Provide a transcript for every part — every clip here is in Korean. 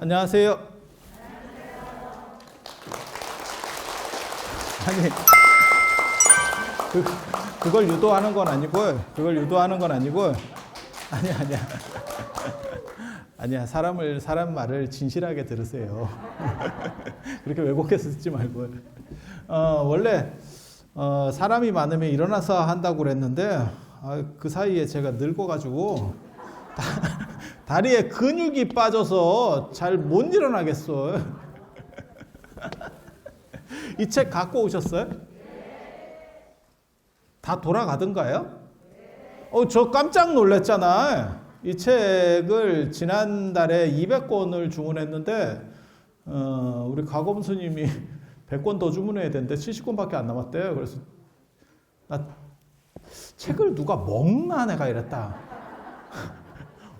안녕하세요. 아니, 그걸 유도하는 건 아니고요. 아니야. 아니야. 사람 말을 진실하게 들으세요. 그렇게 왜곡해서 듣지 말고요. 원래 사람이 많으면 일어나서 한다고 그랬는데 그 사이에 제가 늙어가지고 다리에 근육이 빠져서 잘 못 일어나겠어. 이 책 갖고 오셨어요? 다 돌아가던가요? 저 깜짝 놀랐잖아. 이 책을 지난달에 200권을 주문했는데 우리 가검 스님이 100권 더 주문해야 되는데 70권밖에 안 남았대요. 그래서 나 책을 누가 먹나 내가 이랬다.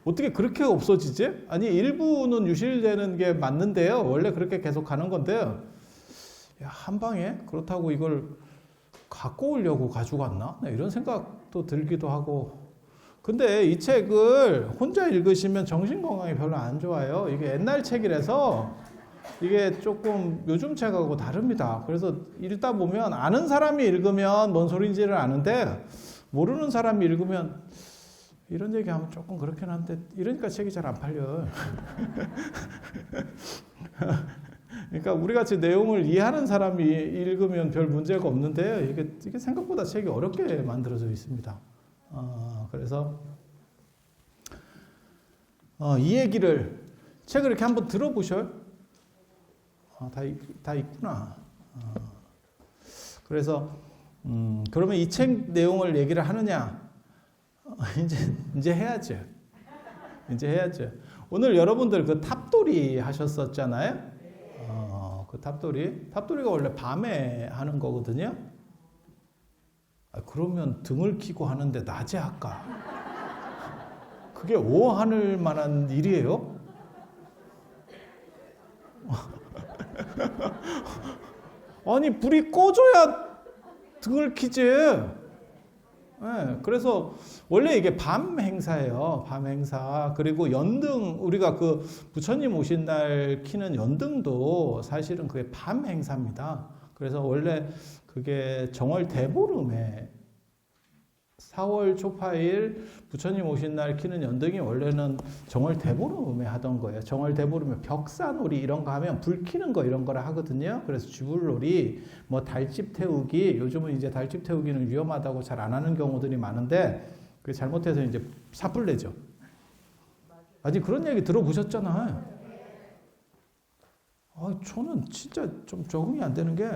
어떻게 그렇게 없어지지? 아니 일부는 유실되는 게 맞는데요. 원래 그렇게 계속 가는 건데요. 야, 한 방에 그렇다고 이걸 갖고 오려고 가져갔나? 이런 생각도 들기도 하고. 근데 이 책을 혼자 읽으시면 정신건강에 별로 안 좋아요. 이게 옛날 책이라서 이게 조금 요즘 책하고 다릅니다. 그래서 읽다 보면 아는 사람이 읽으면 뭔 소리인지를 아는데 모르는 사람이 읽으면 이런 얘기하면 조금 그렇긴 한데 이러니까 책이 잘 안 팔려요. 그러니까 우리 같이 내용을 이해하는 사람이 읽으면 별 문제가 없는데요. 이게 생각보다 책이 어렵게 만들어져 있습니다. 그래서 이 얘기를 책을 이렇게 한번 들어보셔요. 다 있구나. 그래서 그러면 이 책 내용을 얘기를 하느냐? 이제 해야죠. 오늘 여러분들 그 탑돌이 하셨었잖아요. 그 탑돌이가 원래 밤에 하는 거거든요. 그러면 등을 키고 하는데 낮에 할까? 그게 오한할 만한 일이에요? 아니 불이 꺼져야 등을 키지. 네, 그래서 원래 이게 밤 행사예요. 밤 행사. 그리고 연등, 우리가 그 부처님 오신 날 키는 연등도 사실은 그게 밤 행사입니다. 그래서 원래 그게 정월 대보름에 4월 초파일 부처님 오신 날 키는 연등이 원래는 정월 대보름에 하던 거예요. 정월 대보름에 벽사놀이 이런 거 하면 불 켜는 거 이런 거를 하거든요. 그래서 쥐불놀이, 뭐 달집 태우기, 요즘은 이제 달집 태우기는 위험하다고 잘 안 하는 경우들이 많은데 그게 잘못해서 이제 사풀 내죠. 아직 그런 얘기 들어보셨잖아요. 저는 진짜 좀 적응이 안 되는 게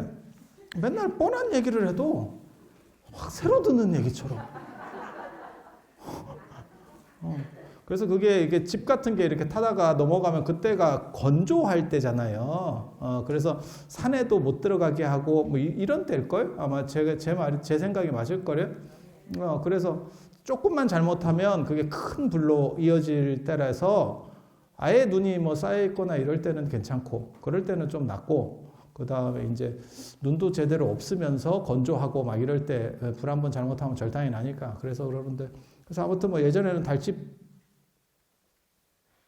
맨날 뻔한 얘기를 해도 확 새로 듣는 얘기처럼. 그래서 이게 집 같은 게 이렇게 타다가 넘어가면 그때가 건조할 때잖아요. 그래서 산에도 못 들어가게 하고 뭐 이런 때일걸? 아마 제 생각이 맞을걸요? 그래서 조금만 잘못하면 그게 큰 불로 이어질 때라서 아예 눈이 뭐 쌓여있거나 이럴 때는 괜찮고 그럴 때는 좀 낫고 그 다음에 이제 눈도 제대로 없으면서 건조하고 막 이럴 때 불 한 번 잘못하면 절단이 나니까 그래서 그러는데 그래서 아무튼 뭐 예전에는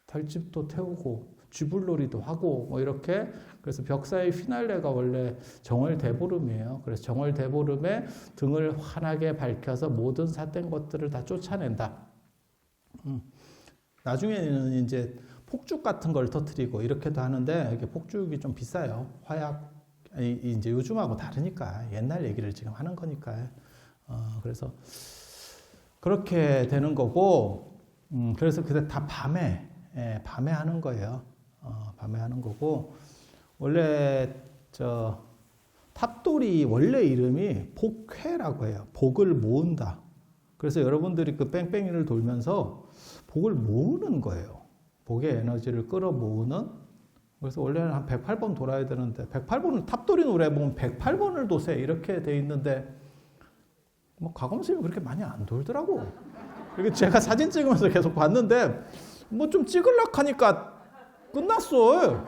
달집도 태우고 쥐불놀이도 하고 뭐 이렇게 그래서 벽사의 휘날레가 원래 정월 대보름이에요. 그래서 정월 대보름에 등을 환하게 밝혀서 모든 삿된 것들을 다 쫓아낸다. 나중에는 이제 폭죽 같은 걸 터뜨리고 이렇게도 하는데 이게 폭죽이 좀 비싸요. 화약 이제 요즘하고 다르니까 옛날 얘기를 지금 하는 거니까 그래서 그렇게 되는 거고 그래서 그때 다 밤에 하는 거예요. 밤에 하는 거고 원래 탑돌이 원래 이름이 복회라고 해요. 복을 모은다. 그래서 여러분들이 그 뺑뺑이를 돌면서 복을 모으는 거예요. 복의 에너지를 끌어모으는. 그래서 원래는 한 108번 돌아야 되는데 108번을 탑돌이 노래 보면 108번을 도세 이렇게 돼 있는데 뭐 가검 스님이 그렇게 많이 안 돌더라고. 이게 제가 사진 찍으면서 계속 봤는데 뭐 좀 찍으려고 하니까 끝났어.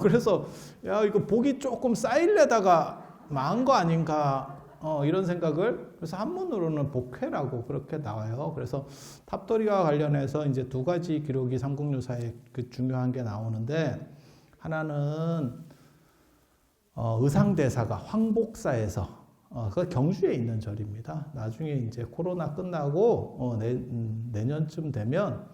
그래서 야 이거 복이 조금 쌓이려다가 망한 거 아닌가 이런 생각을, 그래서 한문으로는 복회라고 그렇게 나와요. 그래서 탑돌이와 관련해서 이제 두 가지 기록이 삼국유사에 그 중요한 게 나오는데, 하나는 의상대사가 황복사에서, 그 경주에 있는 절입니다. 나중에 이제 코로나 끝나고 내년쯤 되면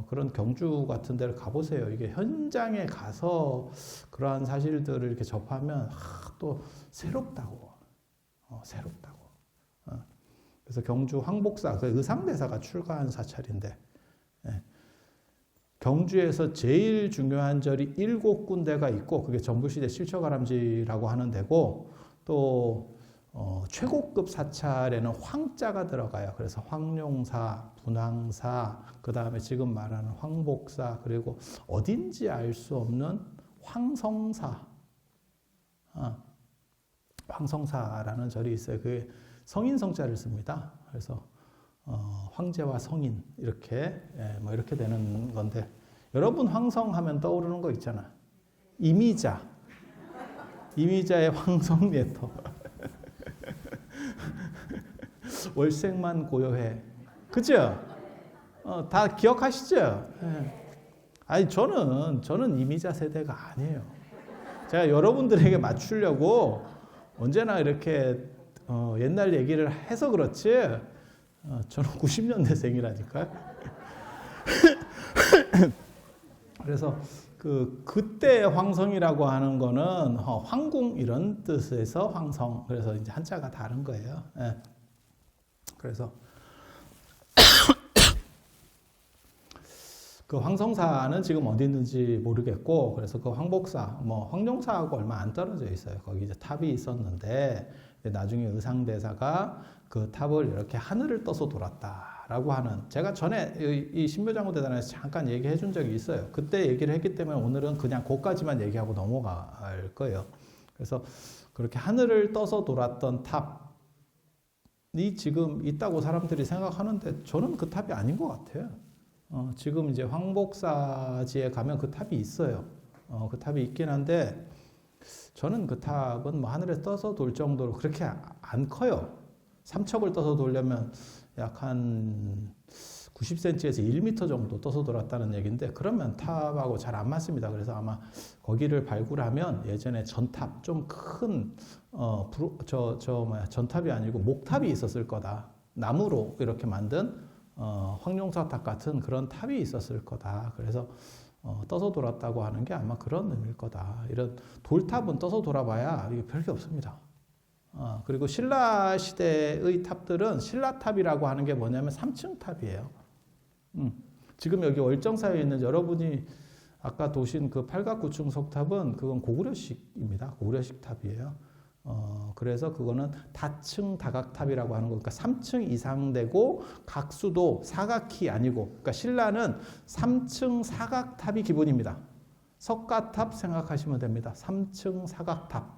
그런 경주 같은 데를 가보세요. 이게 현장에 가서 그러한 사실들을 이렇게 접하면 또 새롭다고. 새롭다고. 그래서 경주 황복사, 그 의상대사가 출가한 사찰인데, 예. 경주에서 제일 중요한 절이 7군데가 있고, 그게 전부시대 실처가람지라고 하는 데고, 또 최고급 사찰에는 황자가 들어가요. 그래서 황룡사, 분황사, 그 다음에 지금 말하는 황복사, 그리고 어딘지 알 수 없는 황성사, 황성사라는 절이 있어요. 그게 성인 성자를 씁니다. 그래서 황제와 성인 이렇게 뭐 이렇게 되는 건데, 여러분 황성하면 떠오르는 거 있잖아. 이미자의 황성예토. 월색만 고요해. 그죠? 다 기억하시죠? 아니, 저는 이미자 세대가 아니에요. 제가 여러분들에게 맞추려고 언제나 이렇게 옛날 얘기를 해서 그렇지, 저는 90년대생이라니까요. 그래서 그때 황성이라고 하는 거는 황궁 이런 뜻에서 황성. 그래서 이제 한자가 다른 거예요. 예. 그래서 그 황성사는 지금 어디 있는지 모르겠고, 그래서 그 황복사, 황룡사하고 얼마 안 떨어져 있어요. 거기 이제 탑이 있었는데, 나중에 의상대사가 그 탑을 이렇게 하늘을 떠서 돌았다라고 하는, 제가 전에 이 신묘장구대단에서 잠깐 얘기해 준 적이 있어요. 그때 얘기를 했기 때문에 오늘은 그냥 그것까지만 얘기하고 넘어갈 거예요. 그래서 그렇게 하늘을 떠서 돌았던 탑이 지금 있다고 사람들이 생각하는데, 저는 그 탑이 아닌 것 같아요. 지금 이제 황복사지에 가면 그 탑이 있어요. 그 탑이 있긴 한데, 저는 그 탑은 뭐 하늘에 떠서 돌 정도로 그렇게 안 커요. 삼척을 떠서 돌려면 약 한 90cm에서 1m 정도 떠서 돌았다는 얘기인데, 그러면 탑하고 잘 안 맞습니다. 그래서 아마 거기를 발굴하면 예전에 전탑, 좀 큰, 전탑이 아니고 목탑이 있었을 거다. 나무로 이렇게 만든 황룡사탑 같은 그런 탑이 있었을 거다. 그래서 떠서 돌았다고 하는 게 아마 그런 의미일 거다. 이런 돌탑은 떠서 돌아봐야 이게 별게 없습니다. 그리고 신라 시대의 탑들은 신라탑이라고 하는 게 뭐냐면 3층 탑이에요. 지금 여기 월정사에 있는 여러분이 아까 도신 그 8각 9층 석탑은 그건 고구려식입니다. 고구려식 탑이에요. 그래서 그거는 다층 다각탑이라고 하는 거. 그러니까 3층 이상 되고 각수도 사각이 아니고, 그러니까 신라는 3층 사각탑이 기본입니다. 석가탑 생각하시면 됩니다. 3층 사각탑.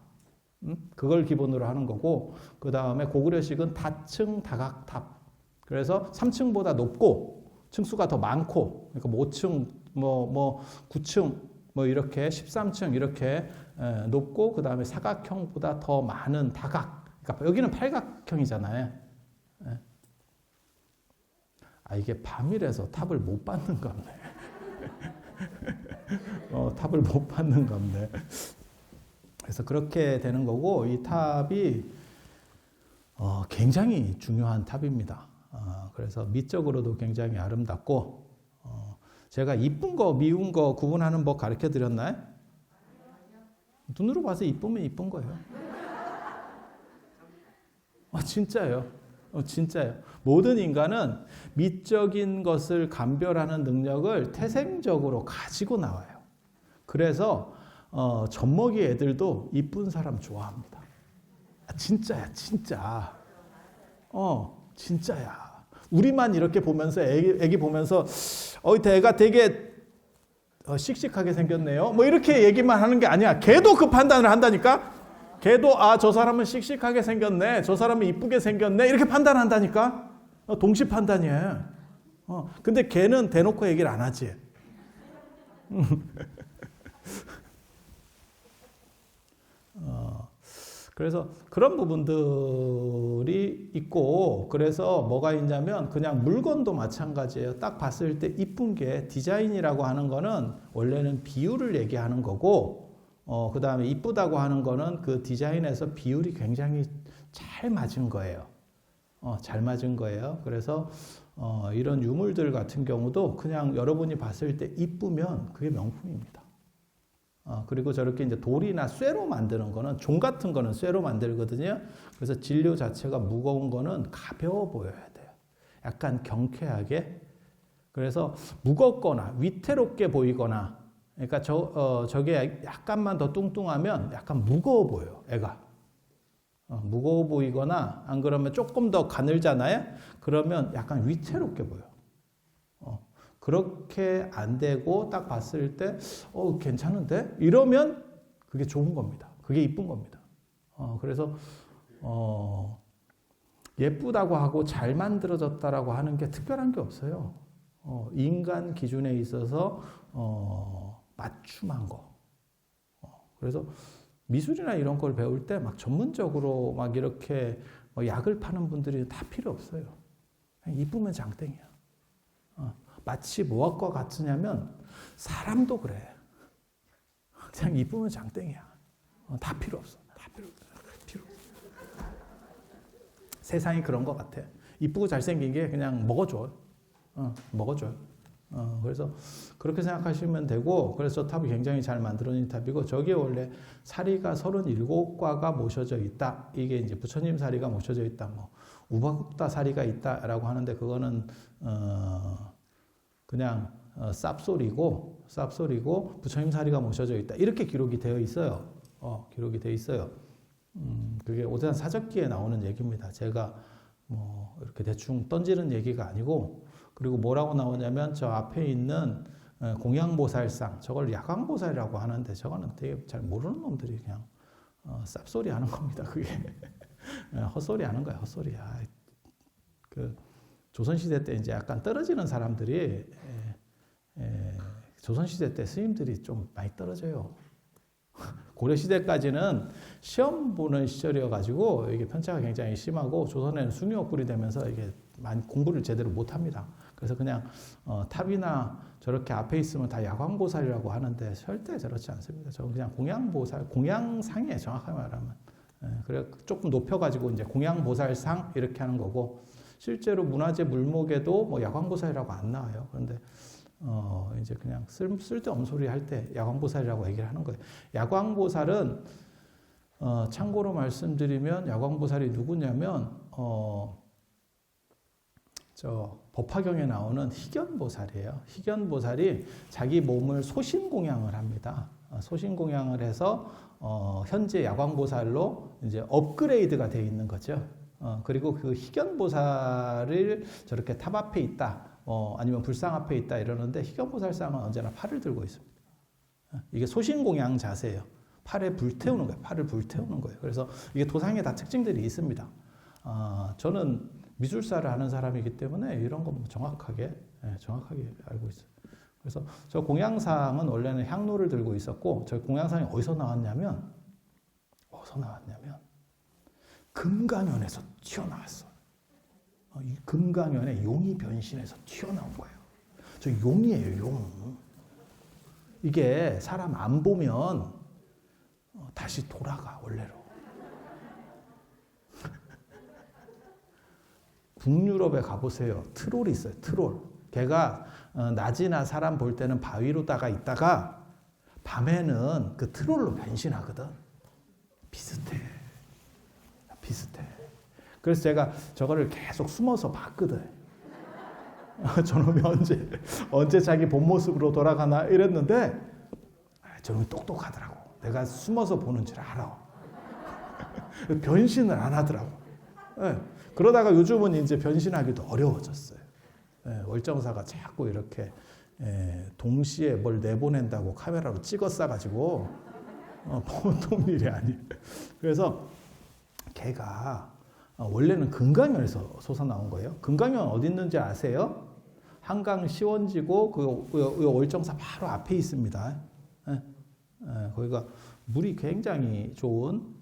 그걸 기본으로 하는 거고, 그 다음에 고구려식은 다층 다각탑. 그래서 3층보다 높고 층수가 더 많고, 그러니까 5층, 9층, 이렇게 13층 이렇게 높고, 그 다음에 사각형보다 더 많은 다각. 그러니까 여기는 팔각형이잖아요. 이게 밤이라서 탑을 못 받는 겁네. 탑을 못 받는 겁네. 그래서 그렇게 되는 거고, 이 탑이 굉장히 중요한 탑입니다. 그래서 미적으로도 굉장히 아름답고, 제가 이쁜 거, 미운 거 구분하는 법 가르쳐 드렸나요? 눈으로 봐서 이쁘면 이쁜 거예요. 진짜예요. 진짜예요. 모든 인간은 미적인 것을 감별하는 능력을 태생적으로 가지고 나와요. 그래서 젖먹이 애들도 이쁜 사람 좋아합니다. 진짜야, 진짜. 진짜야. 우리만 이렇게 보면서 애기 보면서 애가 되게 씩씩하게 생겼네요. 이렇게 얘기만 하는 게 아니야. 걔도 그 판단을 한다니까. 걔도 저 사람은 씩씩하게 생겼네. 저 사람은 이쁘게 생겼네. 이렇게 판단한다니까. 동시 판단이에요. 근데 걔는 대놓고 얘기를 안 하지. 그래서 그런 부분들이 있고, 그래서 뭐가 있냐면 그냥 물건도 마찬가지예요. 딱 봤을 때 이쁜 게, 디자인이라고 하는 거는 원래는 비율을 얘기하는 거고, 그 다음에 이쁘다고 하는 거는 그 디자인에서 비율이 굉장히 잘 맞은 거예요. 잘 맞은 거예요. 그래서 이런 유물들 같은 경우도 그냥 여러분이 봤을 때 이쁘면 그게 명품입니다. 그리고 저렇게 이제 돌이나 쇠로 만드는 거는, 종 같은 거는 쇠로 만들거든요. 그래서 진료 자체가 무거운 거는 가벼워 보여야 돼요. 약간 경쾌하게. 그래서 무겁거나 위태롭게 보이거나, 그러니까 저게 약간만 더 뚱뚱하면 약간 무거워 보여요, 애가. 무거워 보이거나, 안 그러면 조금 더 가늘잖아요? 그러면 약간 위태롭게 보여. 그렇게 안 되고 딱 봤을 때 괜찮은데? 이러면 그게 좋은 겁니다. 그게 이쁜 겁니다. 그래서 예쁘다고 하고 잘 만들어졌다라고 하는 게 특별한 게 없어요. 인간 기준에 있어서 맞춤한 거. 그래서 미술이나 이런 걸 배울 때 막 전문적으로 막 이렇게 약을 파는 분들이 다 필요 없어요. 그냥 이쁘면 장땡이야. 마치 무엇과 같으냐면 사람도 그래. 그냥 이쁘면 장땡이야. 다 필요 없어. 다 필요 없어. 필요 없어. 세상이 그런 것 같아. 이쁘고 잘생긴 게 그냥 먹어줘. 먹어줘요. 그래서 그렇게 생각하시면 되고, 그래서 탑이 굉장히 잘 만들어진 탑이고, 저게 원래 사리가 37과가 모셔져 있다. 이게 이제 부처님 사리가 모셔져 있다. 뭐 우바국다 사리가 있다라고 하는데, 그거는 그냥 쌉소리고 부처님 사리가 모셔져 있다. 이렇게 기록이 되어 있어요. 기록이 되어 있어요. 그게 오대산 사적기에 나오는 얘기입니다. 제가 뭐 이렇게 대충 던지는 얘기가 아니고, 그리고 뭐라고 나오냐면 저 앞에 있는 공양보살상, 저걸 야광보살이라고 하는데, 저거는 되게 잘 모르는 놈들이 그냥 쌉소리 하는 겁니다. 그게 헛소리 하는 거야, 헛소리. 그 조선시대 때 이제 약간 떨어지는 사람들이, 조선시대 때 스님들이 좀 많이 떨어져요. 고려시대까지는 시험 보는 시절이어가지고 이게 편차가 굉장히 심하고, 조선에는 숭유업굴이 되면서 이게 많이 공부를 제대로 못합니다. 그래서 그냥 탑이나 저렇게 앞에 있으면 다 야광보살이라고 하는데, 절대 저렇지 않습니다. 저는 그냥 공양보살, 공양상이에요, 정확하게 말하면. 그래 조금 높여가지고 이제 공양보살상 이렇게 하는 거고, 실제로 문화재 물목에도 뭐 야광보살이라고 안 나와요. 그런데 이제 그냥 쓸데없는 소리 할 때 야광보살이라고 얘기를 하는 거예요. 야광보살은 참고로 말씀드리면, 야광보살이 누구냐면 저 법화경에 나오는 희견보살이에요. 희견보살이 자기 몸을 소신공양을 합니다. 소신공양을 해서 현재 야광보살로 이제 업그레이드가 되어 있는 거죠. 그리고 그 희견보살을 저렇게 탑 앞에 있다, 아니면 불상 앞에 있다 이러는데, 희견보살상은 언제나 팔을 들고 있습니다. 이게 소신공양 자세예요. 팔에 불태우는 거예요. 팔을 불태우는 거예요. 그래서 이게 도상에 다 특징들이 있습니다. 저는 미술사를 하는 사람이기 때문에 이런 거 정확하게 알고 있어요. 그래서 저 공양상은 원래는 향로를 들고 있었고, 저 공양상이 어디서 나왔냐면 금강연에서 튀어나왔어. 이 금강연에 용이 변신해서 튀어나온 거예요. 저 용이에요, 용. 이게 사람 안 보면 다시 돌아가, 원래로. 북유럽에 가보세요. 트롤이 있어요, 트롤. 걔가 낮이나 사람 볼 때는 바위로다가 있다가 밤에는 그 트롤로 변신하거든. 비슷해. 그래서 제가 저거를 계속 숨어서 봤거든. 저놈이 언제 자기 본 모습으로 돌아가나 이랬는데, 저놈이 똑똑하더라고. 내가 숨어서 보는 줄 알아. 변신을 안 하더라고. 그러다가 요즘은 이제 변신하기도 어려워졌어요. 월정사가 자꾸 이렇게 동시에 뭘 내보낸다고 카메라로 찍어 싸가지고 보통 일이 아니에요. 그래서 걔가 원래는 금강연에서 솟아나온 거예요. 금강연 어디 있는지 아세요? 한강 시원지고 그 월정사 바로 앞에 있습니다. 거기가 물이 굉장히 좋은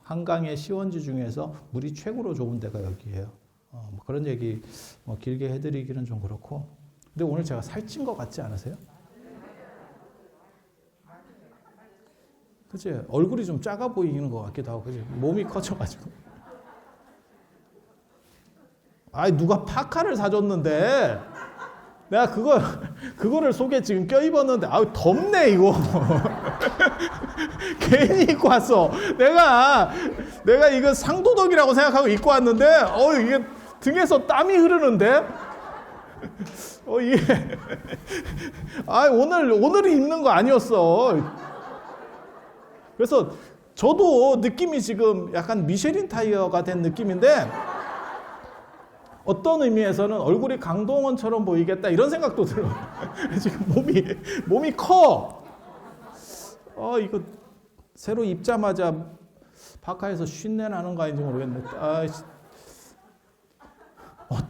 한강의 시원지 중에서 물이 최고로 좋은 데가 여기예요. 뭐 그런 얘기 뭐 길게 해드리기는 좀 그렇고. 근데 오늘 제가 살찐 것 같지 않으세요? 그치? 얼굴이 좀 작아 보이는 것 같기도 하고, 그치? 몸이 커져가지고. 아이, 누가 파카를 사줬는데, 내가 그거를 속에 지금 껴입었는데, 아우, 덥네, 이거. 괜히 입고 왔어. 내가 이거 상도덕이라고 생각하고 입고 왔는데, 이게 등에서 땀이 흐르는데? 이게. 오늘 입는 거 아니었어. 그래서 저도 느낌이 지금 약간 미쉐린 타이어가 된 느낌인데 어떤 의미에서는 얼굴이 강동원처럼 보이겠다 이런 생각도 들어. 지금 몸이 커. 이거 새로 입자마자 파카에서 쉰내 나는 거 아닌지 모르겠는데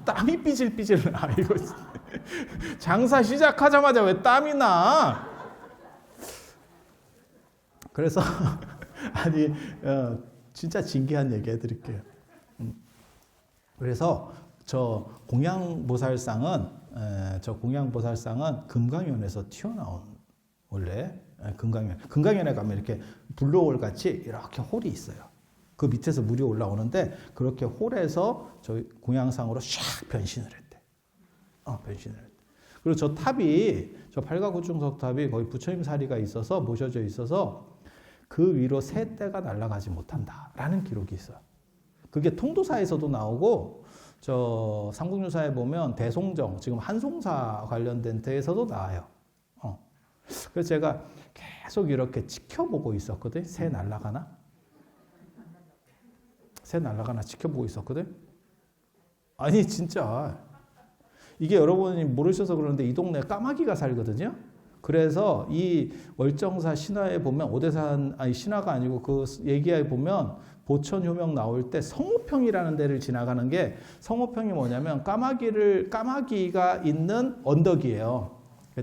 땀이 삐질삐질 나. 이거 장사 시작하자마자 왜 땀이 나? 그래서 아니 진짜 진기한 얘기 해드릴게요. 그래서 저 공양보살상은 금강연에서 튀어나온 원래 금강연에 가면 이렇게 블루홀 같이 이렇게 홀이 있어요. 그 밑에서 물이 올라오는데 그렇게 홀에서 저 공양상으로 샥 변신을 했대. 변신을 했대. 그리고 저 탑이 저 팔가구중석 탑이 거의 부처님 사리가 있어서 모셔져 있어서 그 위로 새 떼가 날아가지 못한다라는 기록이 있어요. 그게 통도사에서도 나오고 저 삼국유사에 보면 대송정 지금 한송사 관련된 데에서도 나와요. 그래서 제가 계속 이렇게 지켜보고 있었거든. 새 날아가나 지켜보고 있었거든. 아니 진짜 이게 여러분이 모르셔서 그러는데 이 동네에 까마귀가 살거든요. 그래서 이 월정사 신화에 보면 신화가 아니고 그 얘기에 보면 보천효명 나올 때 성호평이라는 데를 지나가는 게 성호평이 뭐냐면 까마귀가 있는 언덕이에요.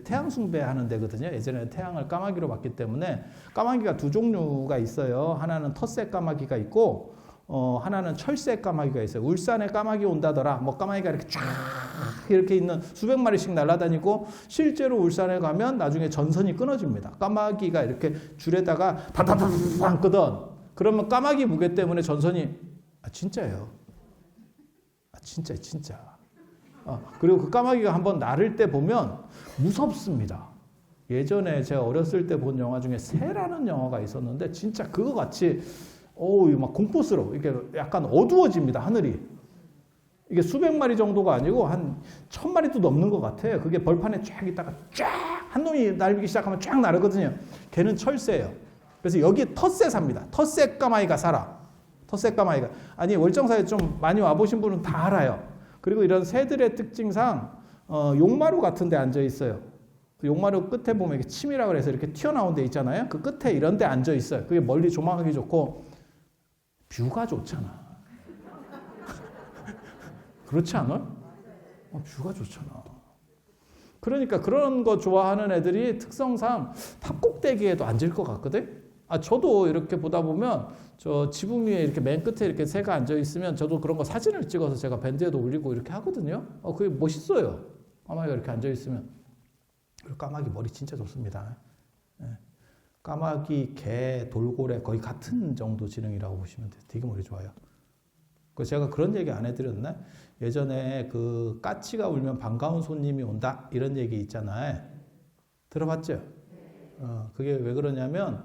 태양 숭배하는 데거든요. 예전에 태양을 까마귀로 봤기 때문에 까마귀가 두 종류가 있어요. 하나는 텃새 까마귀가 있고 하나는 철새 까마귀가 있어요. 울산에 까마귀 온다더라. 뭐 까마귀가 이렇게 쫙 이렇게 있는 수백 마리씩 날아다니고 실제로 울산에 가면 나중에 전선이 끊어집니다. 까마귀가 이렇게 줄에다가 다다다다 앉거든. 그러면 까마귀 무게 때문에 전선이 진짜예요. 진짜. 그리고 그 까마귀가 한번 나를 때 보면 무섭습니다. 예전에 제가 어렸을 때 본 영화 중에 새라는 영화가 있었는데 진짜 그거 같이 막 공포스러워. 이게 약간 어두워집니다, 하늘이. 이게 수백 마리 정도가 아니고 한 1000마리도 넘는 것 같아요. 그게 벌판에 쫙 있다가 쫙 한 놈이 날기 시작하면 쫙 나르거든요. 걔는 철새예요. 그래서 여기 텃새 삽니다. 텃새 까마귀가 살아. 텃새 까마귀가. 아니 월정사에 좀 많이 와보신 분은 다 알아요. 그리고 이런 새들의 특징상 용마루 같은 데 앉아 있어요. 그 용마루 끝에 보면 이렇게 침이라고 해서 이렇게 튀어나온 데 있잖아요. 그 끝에 이런 데 앉아 있어요. 그게 멀리 조망하기 좋고 뷰가 좋잖아. 그렇지 않아? 뷰가 좋잖아. 그러니까 그런 거 좋아하는 애들이 특성상 탑꼭대기에도 앉을 것 같거든? 저도 이렇게 보다 보면 저 지붕 위에 이렇게 맨 끝에 이렇게 새가 앉아 있으면 저도 그런 거 사진을 찍어서 제가 밴드에도 올리고 이렇게 하거든요. 그게 멋있어요. 까마귀가 이렇게 앉아 있으면. 그리고 까마귀 머리 진짜 좋습니다. 까마귀, 개, 돌고래 거의 같은 정도 지능이라고 보시면 돼요. 되게 머리 좋아요. 그래서 제가 그런 얘기 안 해드렸나? 예전에 그 까치가 울면 반가운 손님이 온다 이런 얘기 있잖아요. 들어봤죠? 그게 왜 그러냐면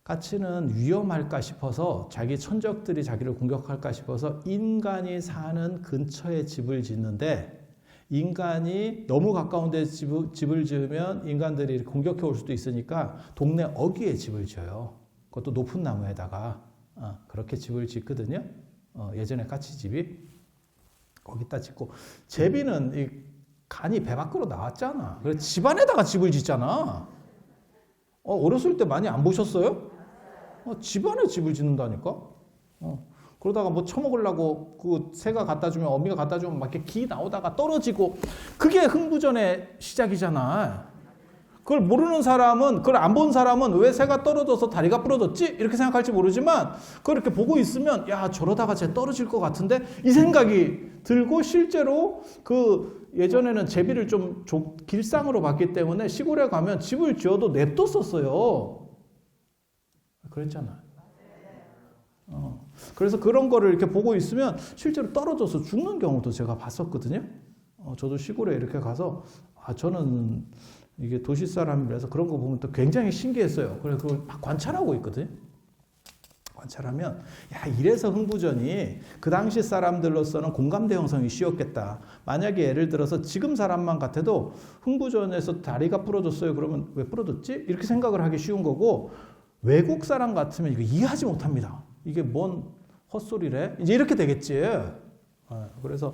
까치는 위험할까 싶어서 자기 천적들이 자기를 공격할까 싶어서 인간이 사는 근처에 집을 짓는데 인간이 너무 가까운 데 집을 지으면 인간들이 공격해 올 수도 있으니까 동네 어귀에 집을 지어요. 그것도 높은 나무에다가 그렇게 집을 짓거든요. 예전에 까치집이 거기다 짓고 제비는 이 간이 배 밖으로 나왔잖아. 그래서 집 안에다가 집을 짓잖아. 어렸을 때 많이 안 보셨어요? 집 안에 집을 짓는다니까. 그러다가 뭐 처먹으려고 그 새가 갖다 주면 어미가 갖다 주면 막 이렇게 기 나오다가 떨어지고 그게 흥부전의 시작이잖아. 그걸 모르는 사람은, 그걸 안 본 사람은 왜 새가 떨어져서 다리가 부러졌지? 이렇게 생각할지 모르지만, 그걸 이렇게 보고 있으면, 야, 저러다가 쟤 떨어질 것 같은데? 이 생각이 들고, 실제로 예전에는 제비를 좀 길상으로 봤기 때문에 시골에 가면 집을 지어도 냅뒀었어요. 그랬잖아요. 그래서 그런 거를 이렇게 보고 있으면 실제로 떨어져서 죽는 경우도 제가 봤었거든요. 저도 시골에 이렇게 가서, 저는 이게 도시 사람이라서 그런 거 보면 또 굉장히 신기했어요. 그래서 그걸 막 관찰하고 있거든요. 관찰하면, 야, 이래서 흥부전이 그 당시 사람들로서는 공감대 형성이 쉬웠겠다. 만약에 예를 들어서 지금 사람만 같아도 흥부전에서 다리가 부러졌어요. 그러면 왜 부러졌지? 이렇게 생각을 하기 쉬운 거고, 외국 사람 같으면 이거 이해하지 못합니다. 이게 뭔 헛소리래? 이제 이렇게 되겠지. 그래서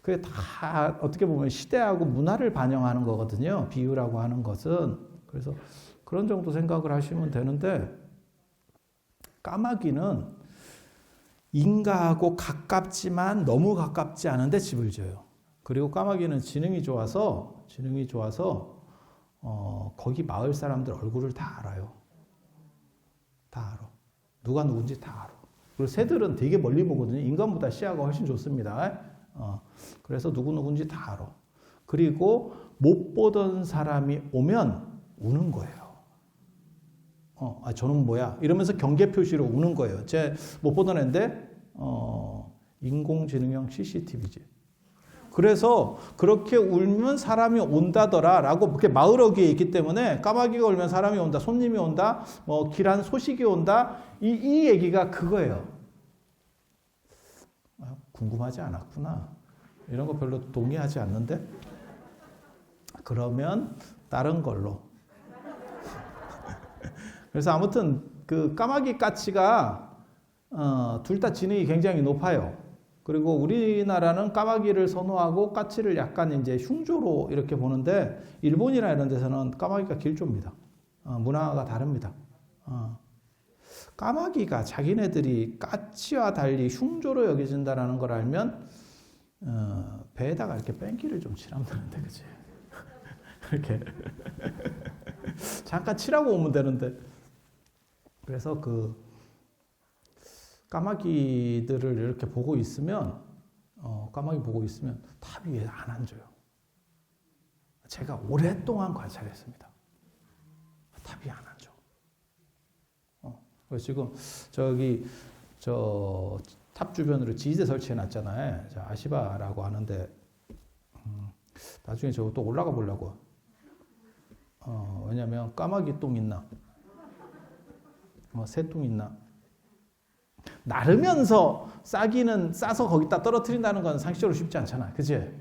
그게 다 어떻게 보면 시대하고 문화를 반영하는 거거든요. 비유라고 하는 것은. 그래서 그런 정도 생각을 하시면 되는데, 까마귀는 인가하고 가깝지만 너무 가깝지 않은데 집을 지어요. 그리고 까마귀는 지능이 좋아서 거기 마을 사람들 얼굴을 다 알아요. 다 알아. 누가 누군지 다 알아. 그리고 새들은 되게 멀리 보거든요. 인간보다 시야가 훨씬 좋습니다. 그래서 누군지 다 알아. 그리고 못 보던 사람이 오면 우는 거예요. 저는 뭐야? 이러면서 경계 표시로 우는 거예요. 제 못 보던 애인데, 인공지능형 CCTV지. 그래서 그렇게 울면 사람이 온다더라 라고 그렇게 마을어귀에 있기 때문에 까마귀가 울면 사람이 온다, 손님이 온다, 길한 소식이 온다. 이 얘기가 그거예요. 궁금하지 않았구나. 이런 거 별로 동의하지 않는데? 그러면 다른 걸로. 그래서 아무튼 그 까마귀 까치가 둘 다 지능이 굉장히 높아요. 그리고 우리나라는 까마귀를 선호하고 까치를 약간 이제 흉조로 이렇게 보는데, 일본이나 이런 데서는 까마귀가 길조입니다. 문화가 다릅니다. 까마귀가 자기네들이 까치와 달리 흉조로 여겨진다는 걸 알면 배에다가 이렇게 뺑기를 좀 칠하면 되는데, 그치? 이렇게 잠깐 칠하고 오면 되는데. 그래서 까마귀들을 이렇게 보고 있으면, 까마귀 보고 있으면 탑 위에 안 앉아요. 제가 오랫동안 관찰했습니다. 탑 위에 안 앉아. 그래서 지금 탑 주변으로 지지대 설치해 놨잖아요. 아시바라고 하는데, 나중에 저거 또 올라가 보려고. 왜냐면 까마귀 똥 있나? 새똥 있나? 나르면서 싸서 거기다 떨어뜨린다는 건 상식적으로 쉽지 않잖아. 그치?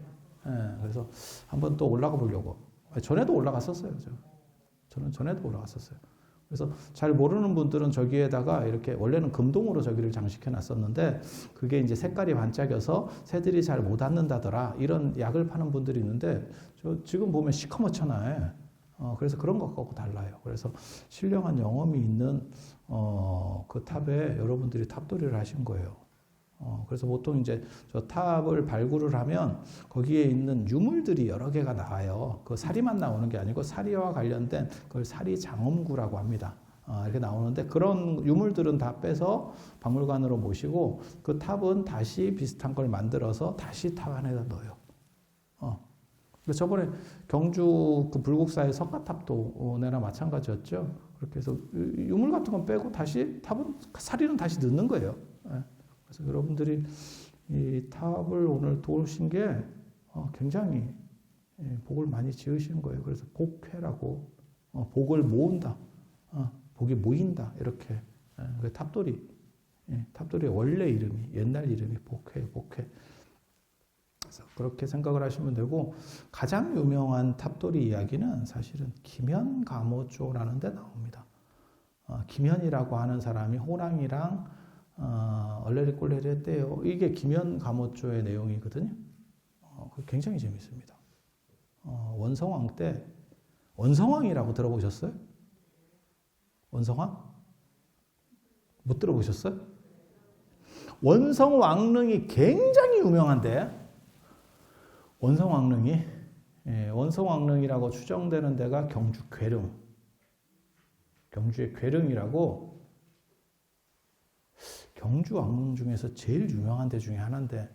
그래서 한번 또 올라가 보려고. 전에도 올라갔었어요. 저는 전에도 올라갔었어요. 그래서 잘 모르는 분들은 저기에다가 이렇게 원래는 금동으로 저기를 장식해 놨었는데, 그게 이제 색깔이 반짝여서 새들이 잘 못 앉는다더라. 이런 약을 파는 분들이 있는데, 지금 보면 시커멓잖아요. 그래서 그런 것하고 달라요. 그래서 신령한 영험이 있는 그 탑에 여러분들이 탑돌이를 하신 거예요. 그래서 보통 이제 저 탑을 발굴을 하면 거기에 있는 유물들이 여러 개가 나와요. 그 사리만 나오는 게 아니고 사리와 관련된 그걸 사리 장엄구라고 합니다. 이렇게 나오는데, 그런 유물들은 다 빼서 박물관으로 모시고 그 탑은 다시 비슷한 걸 만들어서 다시 탑 안에다 넣어요. 저번에 경주 그 불국사의 석가탑도 내나 마찬가지였죠. 그렇게 해서 유물 같은 건 빼고 다시 사리는 다시 넣는 거예요. 그래서 여러분들이 이 탑을 오늘 도우신 게 굉장히 복을 많이 지으시는 거예요. 그래서 복회라고, 복을 모은다, 복이 모인다, 이렇게. 탑돌이의 원래 이름이, 옛날 이름이 복회. 그래서 그렇게 생각을 하시면 되고, 가장 유명한 탑돌이 이야기는 사실은 김현감호조라는 데 나옵니다. 김현이라고 하는 사람이 호랑이랑 얼레리 꼴레리 했대요. 이게 김현감호조의 내용이거든요. 굉장히 재밌습니다. 원성왕 때, 원성왕이라고 들어보셨어요? 원성왕? 못 들어보셨어요? 원성왕릉이 굉장히 유명한데, 원성왕릉이 원성왕릉이라고 추정되는 데가 경주 괴릉. 경주의 괴릉이라고 경주 왕릉 중에서 제일 유명한 데 중에 하나인데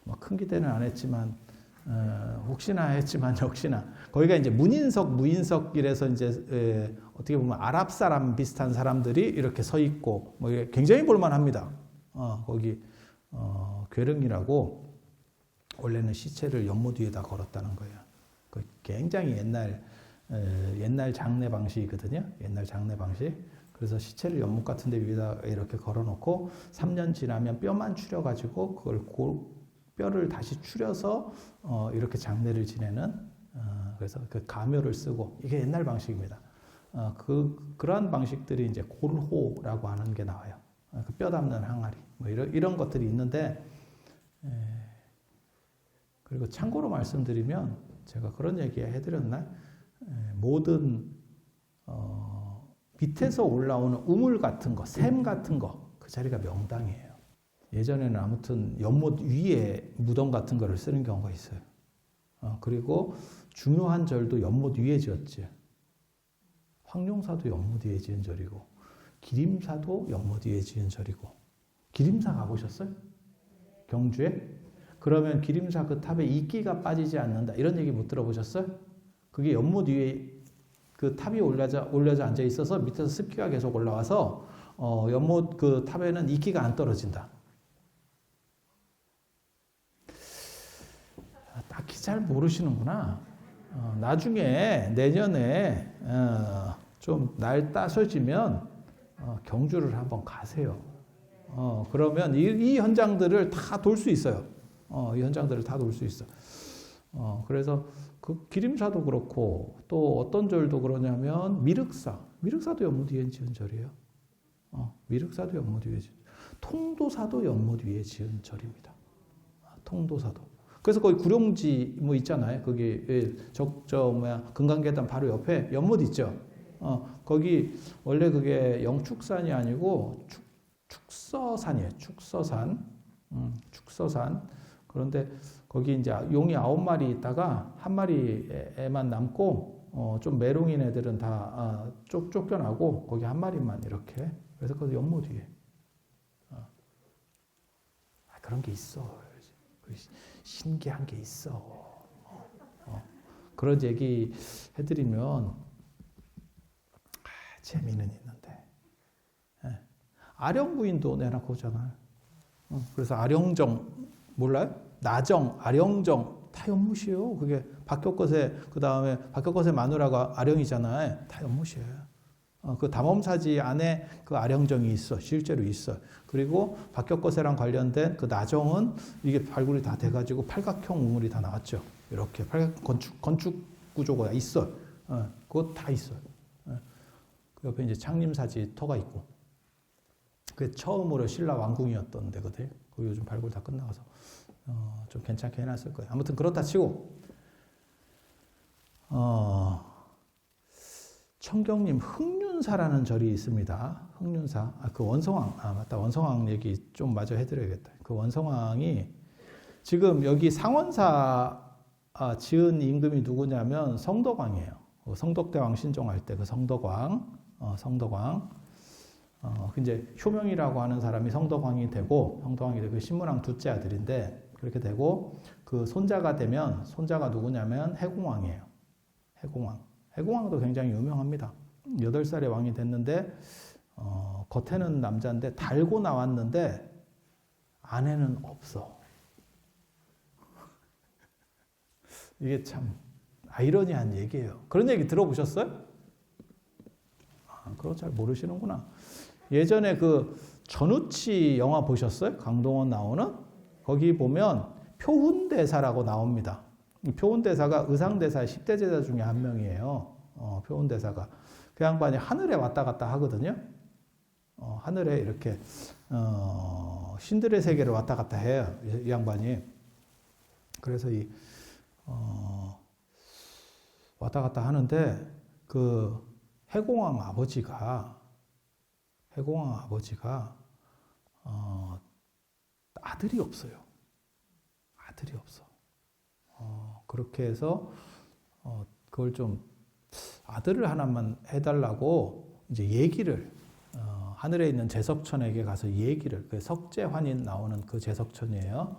뭐 큰 기대는 안 했지만 혹시나 했지만 역시나 거기가 이제 무인석 이래서 이제 어떻게 보면 아랍 사람 비슷한 사람들이 이렇게 서 있고 뭐 굉장히 볼만합니다. 거기 괴릉이라고 원래는 시체를 연못 위에다 걸었다는 거예요. 그 굉장히 옛날 장례 방식이거든요. 옛날 장례 방식. 그래서 시체를 연못 같은 데 위에다 이렇게 걸어놓고 3년 지나면 뼈만 추려가지고 그걸 뼈를 다시 추려서 이렇게 장례를 지내는 그래서 그 가묘를 쓰고 이게 옛날 방식입니다. 그러한 방식들이 이제 골호라고 하는 게 나와요. 그 뼈 담는 항아리 뭐 이런 것들이 있는데 그리고 참고로 말씀드리면 제가 그런 얘기 해드렸나? 모든 밑에서 올라오는 우물 같은 거, 샘 같은 거, 그 자리가 명당이에요. 예전에는 아무튼 연못 위에 무덤 같은 거를 쓰는 경우가 있어요. 그리고 중요한 절도 연못 위에 지었지. 황룡사도 연못 위에 지은 절이고, 기림사도 연못 위에 지은 절이고. 기림사 가보셨어요? 경주에? 그러면 기림사 그 탑에 이끼가 빠지지 않는다. 이런 얘기 못 들어보셨어요? 그게 연못 위에 그 탑이 올려져 앉아 있어서 밑에서 습기가 계속 올라와서 연못 그 탑에는 이끼가 안 떨어진다. 딱히 잘 모르시는구나. 나중에 내년에 좀 날 따셔지면 경주를 한번 가세요. 그러면 이 현장들을 다 돌 수 있어요. 이 현장들을 다 돌 수 있어. 그래서 그 기림사도 그렇고 또 어떤 절도 그러냐면 미륵사도 연못 위에 지은 절이에요. 미륵사도 연못 위에 지은 통도사도 연못 위에 지은 절입니다. 통도사도. 그래서 거기 구룡지 뭐 있잖아요. 거기 금강계단 바로 옆에 연못 있죠. 거기 원래 그게 영축산이 아니고 축서산이에요. 축서산. 그런데 거기 이제 용이 9마리 있다가 한 마리에만 남고 좀 메롱인 애들은 다 쫓겨나고 거기 한 마리만 이렇게. 그래서 거기 연못 위에. 그런 게 있어. 신기한 게 있어. 그런 얘기 해드리면 재미는 있는데. 아령부인도 내놓고 오잖아요. 그래서 아령정 몰라요? 나정, 아령정 다 연못이에요. 그게 박격것의 그 다음에 박격것의 마누라가 아령이잖아요. 다 연못이에요. 그 담엄사지 안에 그 아령정이 있어. 실제로 있어. 그리고 박격거세랑 관련된 그 나정은 이게 발굴이 다 돼가지고 팔각형 우물이 다 나왔죠. 이렇게 건축 구조가 있어. 그거 다 있어요. 그 옆에 이제 창림사지 터가 있고. 그게 처음으로 신라 왕궁이었던 데거든요. 그 요즘 발굴 다 끝나가서 좀 괜찮게 해놨을 거예요. 아무튼 그렇다 치고 청경님 흥륜사라는 절이 있습니다. 흥륜사. 그 원성왕. 맞다. 원성왕 얘기 좀 마저 해드려야겠다. 그 원성왕이 지금 여기 상원사 지은 임금이 누구냐면 성덕왕이에요. 성덕대왕 신종할 때 그 성덕왕. 이제 효명이라고 하는 사람이 성덕왕이 되고 신문왕 둘째 아들인데 그렇게 되고 그 손자가 되면 손자가 누구냐면 해공왕이에요. 해공왕도 굉장히 유명합니다. 8살에 왕이 됐는데 겉에는 남자인데 달고 나왔는데 아내는 없어. 이게 참 아이러니한 얘기예요. 그런 얘기 들어보셨어요? 그거 잘 모르시는구나. 예전에 그 전우치 영화 보셨어요? 강동원 나오는? 거기 보면 표훈대사라고 나옵니다. 표훈대사가 의상대사의 10대 제자 중에 한 명이에요. 표훈대사가. 그 양반이 하늘에 왔다 갔다 하거든요. 하늘에 이렇게 신들의 세계를 왔다 갔다 해요. 이 양반이. 그래서 왔다 갔다 하는데 그 해공왕 아버지가 아들이 없어요. 아들이 없어. 그렇게 해서 그걸 좀 아들을 하나만 해달라고 이제 얘기를 하늘에 있는 제석천에게 가서 얘기를, 그 석재환인 나오는 그 제석천이에요.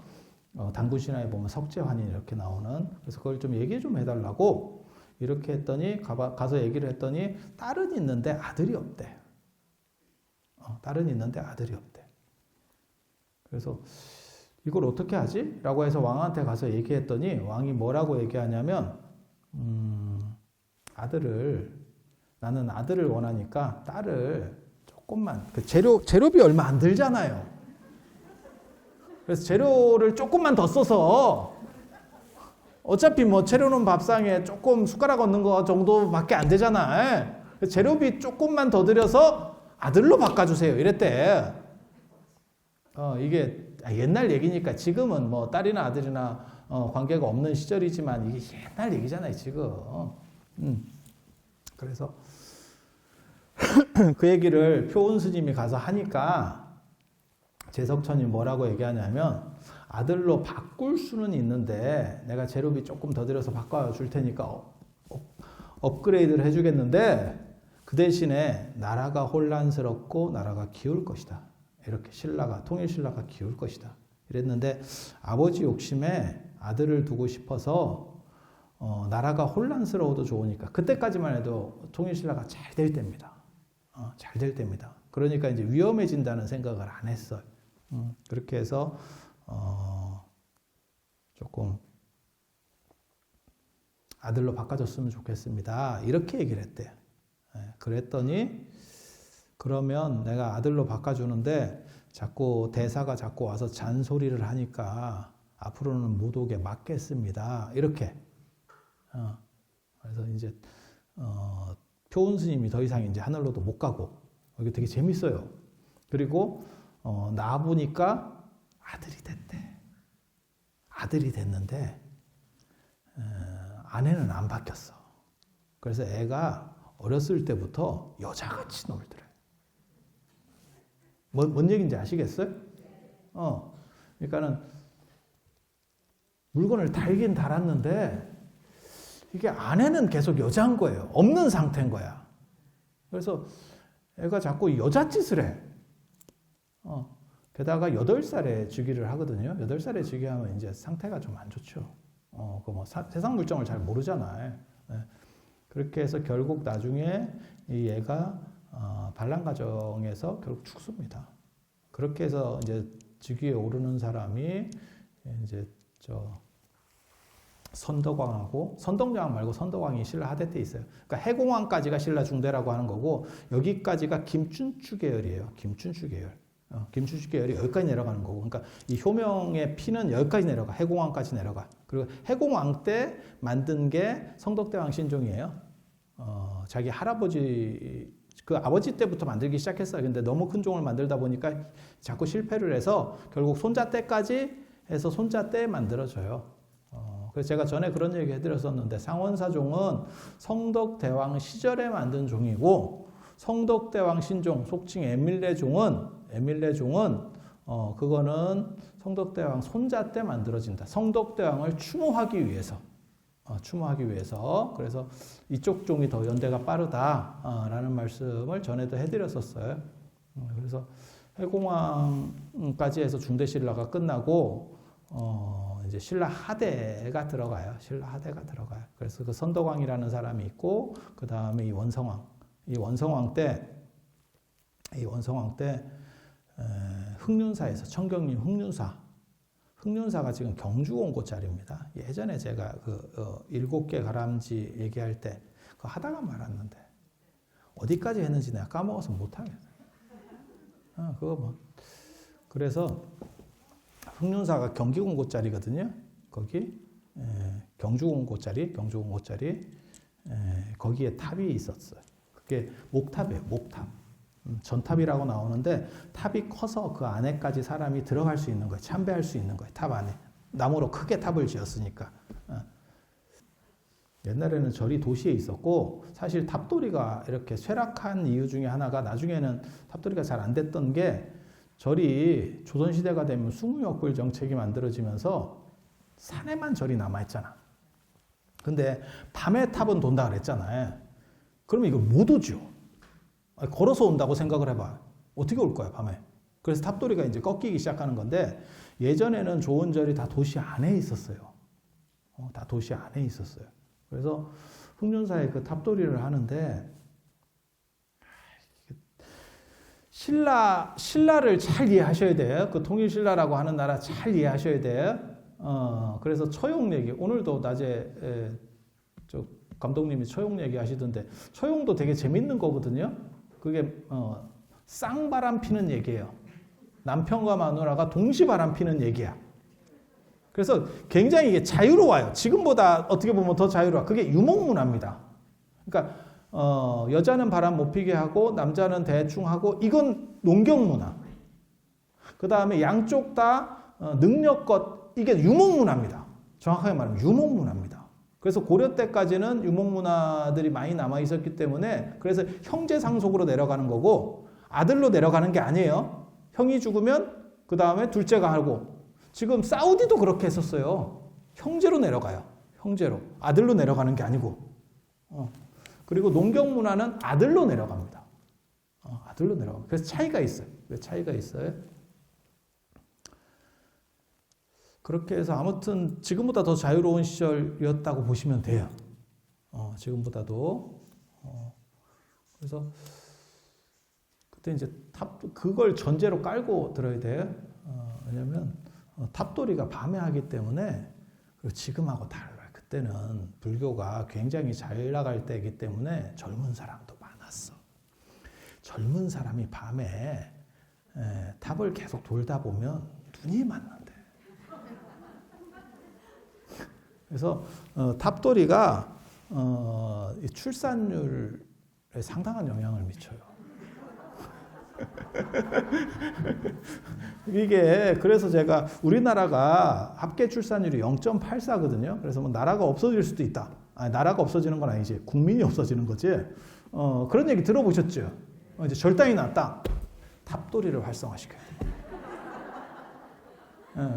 당군신화에 보면 석재환인 이렇게 나오는, 그래서 그걸 좀 얘기 좀 해달라고 이렇게 했더니 가서 얘기를 했더니 딸은 있는데 아들이 없대. 딸은 있는데 아들이 없대. 그래서 이걸 어떻게 하지? 라고 해서 왕한테 가서 얘기했더니 왕이 뭐라고 얘기하냐면 나는 아들을 원하니까 딸을 조금만, 그 재료비 얼마 안 들잖아요. 그래서 재료를 조금만 더 써서 어차피 뭐 재료는 밥상에 조금 숟가락 얹는 거 정도밖에 안 되잖아. 재료비 조금만 더 들여서 아들로 바꿔주세요. 이랬대. 이게 옛날 얘기니까 지금은 뭐 딸이나 아들이나 관계가 없는 시절이지만 이게 옛날 얘기잖아요, 지금. 그래서 그 얘기를 표운 스님이 가서 하니까 제석천이 뭐라고 얘기하냐면 아들로 바꿀 수는 있는데 내가 재료비 조금 더 들여서 바꿔줄 테니까 업그레이드를 해주겠는데 그 대신에 나라가 혼란스럽고 나라가 기울 것이다. 이렇게 통일신라가 기울 것이다. 이랬는데 아버지 욕심에 아들을 두고 싶어서 나라가 혼란스러워도 좋으니까 그때까지만 해도 통일신라가 잘 될 때입니다. 잘 될 때입니다. 그러니까 이제 위험해진다는 생각을 안 했어요. 그렇게 해서 조금 아들로 바꿔줬으면 좋겠습니다. 이렇게 얘기를 했대요. 그랬더니 그러면 내가 아들로 바꿔주는데 대사가 자꾸 와서 잔소리를 하니까 앞으로는 못 오게 막겠습니다. 이렇게. 그래서 이제 표운 스님이 더 이상 이제 하늘로도 못 가고 이게 되게 재밌어요. 그리고 나보니까 아들이 됐대. 아들이 됐는데 아내는 안 바뀌었어. 그래서 애가 어렸을 때부터 여자같이 놀더래. 뭔 얘기인지 아시겠어요? 그러니까는 물건을 달긴 달았는데 이게 아내는 계속 여자인 거예요. 없는 상태인 거야. 그래서 애가 자꾸 여자짓을 해. 게다가 8살에 즉위를 하거든요. 8살에 즉위하면 이제 상태가 좀 안 좋죠. 세상 물정을 잘 모르잖아요. 그렇게 해서 결국 나중에 이 얘가 반란 과정에서 결국 죽습니다. 그렇게 해서 이제 즉위에 오르는 사람이 이제 선덕여왕 말고 선덕왕이 신라 하대 때 있어요. 그러니까 해공왕까지가 신라 중대라고 하는 거고 여기까지가 김춘추 계열이에요. 김춘추 계열. 김춘추 계열이 여기까지 내려가는 거고, 그러니까 이 효명의 피는 여기까지 내려가, 해공왕까지 내려가. 그리고 해공왕 때 만든 게 성덕대왕 신종이에요. 자기 할아버지, 그 아버지 때부터 만들기 시작했어요. 근데 너무 큰 종을 만들다 보니까 자꾸 실패를 해서 결국 손자 때까지 해서 손자 때 만들어져요. 그래서 제가 전에 그런 얘기 해드렸었는데 상원사종은 성덕대왕 시절에 만든 종이고 성덕대왕 신종, 속칭 에밀레종은 그거는 성덕대왕 손자 때 만들어진다. 성덕대왕을 추모하기 위해서. 그래서 이쪽 종이 더 연대가 빠르다라는 말씀을 전에도 해드렸었어요. 그래서 해공왕까지 해서 중대신라가 끝나고 이제 신라 하대가 들어가요. 그래서 그 선덕왕이라는 사람이 있고 그 다음에 이 원성왕 때 흑륜사에서 청경림 흑륜사가 지금 경주원고짜리입니다. 예전에 제가 그 7개 가람지 얘기할 때 그거 하다가 말았는데 어디까지 했는지 내가 까먹어서 못하겠어요. 그래서 흑륜사가 경기원고짜리거든요. 거기 경주원고짜리 거기에 탑이 있었어요. 그게 목탑이에요. 목탑. 전탑이라고 나오는데 탑이 커서 그 안에까지 사람이 들어갈 수 있는 거예요. 참배할 수 있는 거예요. 탑 안에. 나무로 크게 탑을 지었으니까. 옛날에는 절이 도시에 있었고 사실 탑도리가 이렇게 쇠락한 이유 중에 하나가 나중에는 탑도리가 잘 안 됐던 게 절이 조선시대가 되면 숭유역불 정책이 만들어지면서 산에만 절이 남아있잖아. 근데 밤에 탑은 돈다 그랬잖아요. 그러면 이거 못 오죠. 걸어서 온다고 생각을 해봐. 어떻게 올 거야, 밤에. 그래서 탑돌이가 이제 꺾이기 시작하는 건데, 예전에는 조원절이 다 도시 안에 있었어요. 다 도시 안에 있었어요. 그래서 흑륜사에 그 탑돌이를 하는데, 신라를 잘 이해하셔야 돼요. 그 통일신라라고 하는 나라 잘 이해하셔야 돼요. 그래서 처용 얘기, 오늘도 낮에 저 감독님이 처용 얘기 하시던데, 처용도 되게 재밌는 거거든요. 그게 쌍바람 피는 얘기예요. 남편과 마누라가 동시 바람 피는 얘기야. 그래서 굉장히 이게 자유로워요. 지금보다 어떻게 보면 더 자유로워. 그게 유목문화입니다. 그러니까 여자는 바람 못 피게 하고 남자는 대충 하고, 이건 농경문화. 그 다음에 양쪽 다 능력껏, 이게 유목문화입니다. 정확하게 말하면 유목문화입니다. 그래서 고려 때까지는 유목문화들이 많이 남아 있었기 때문에, 그래서 형제 상속으로 내려가는 거고 아들로 내려가는 게 아니에요. 형이 죽으면 그 다음에 둘째가 하고, 지금 사우디도 그렇게 했었어요. 형제로 내려가요. 형제로. 아들로 내려가는 게 아니고. 그리고 농경 문화는 아들로 내려갑니다. 아들로 내려갑니다. 그래서 차이가 있어요. 왜 차이가 있어요? 그렇게 해서 아무튼 지금보다 더 자유로운 시절이었다고 보시면 돼요. 지금보다도. 그래서 그때 이제 그걸 전제로 깔고 들어야 돼요. 왜냐면 탑돌이가 밤에 하기 때문에, 그리고 지금하고 달라요. 그때는 불교가 굉장히 잘 나갈 때이기 때문에 젊은 사람도 많았어. 젊은 사람이 밤에 탑을 계속 돌다 보면 눈이 맞는데. 그래서 탑돌이가 출산율에 상당한 영향을 미쳐요. 이게 그래서 제가 우리나라가 합계 출산율이 0.84거든요. 그래서 뭐 나라가 없어질 수도 있다. 아니, 나라가 없어지는 건 아니지. 국민이 없어지는 거지. 그런 얘기 들어보셨죠? 이제 절단이 났다. 탑돌이를 활성화시켜야 돼.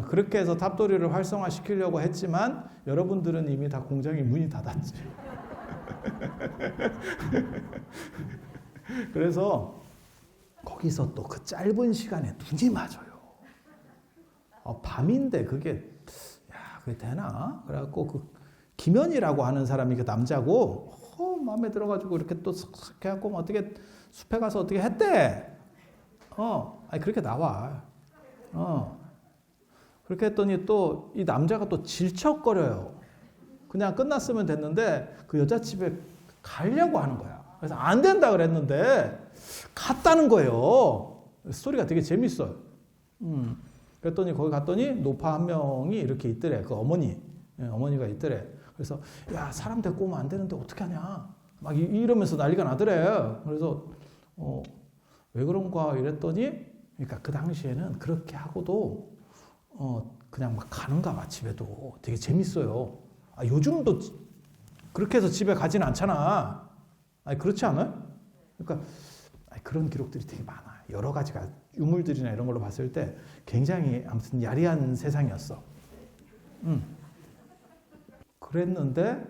그렇게 해서 탑돌이를 활성화시키려고 했지만 여러분들은 이미 다 공장이 문이 닫았지. 그래서 거기서 또 그 짧은 시간에 눈이 맞아요. 밤인데 그게 되나? 그래갖고 그 김현이라고 하는 사람이 그 남자고, 마음에 들어가지고 이렇게 또 싹 해갖고 어떻게 숲에 가서 어떻게 했대? 아니 그렇게 나와. 그렇게 했더니 또 이 남자가 또 질척거려요. 그냥 끝났으면 됐는데 그 여자 집에 가려고 하는 거야. 그래서 안 된다 그랬는데 갔다는 거예요. 스토리가 되게 재밌어요. 그랬더니 거기 갔더니 노파 한 명이 이렇게 있더래. 그 어머니가 있더래. 그래서 야, 사람 데리고 오면 안 되는데 어떻게 하냐. 막 이러면서 난리가 나더래. 그래서 왜 그런가 이랬더니, 그러니까 그 당시에는 그렇게 하고도 그냥 막 가는가 봐. 집에도 되게 재밌어요. 요즘도 그렇게 해서 집에 가진 않잖아. 아니 그렇지 않아요? 그러니까 그런 기록들이 되게 많아. 여러 가지가 유물들이나 이런 걸로 봤을 때 굉장히 아무튼 야리한 세상이었어. 그랬는데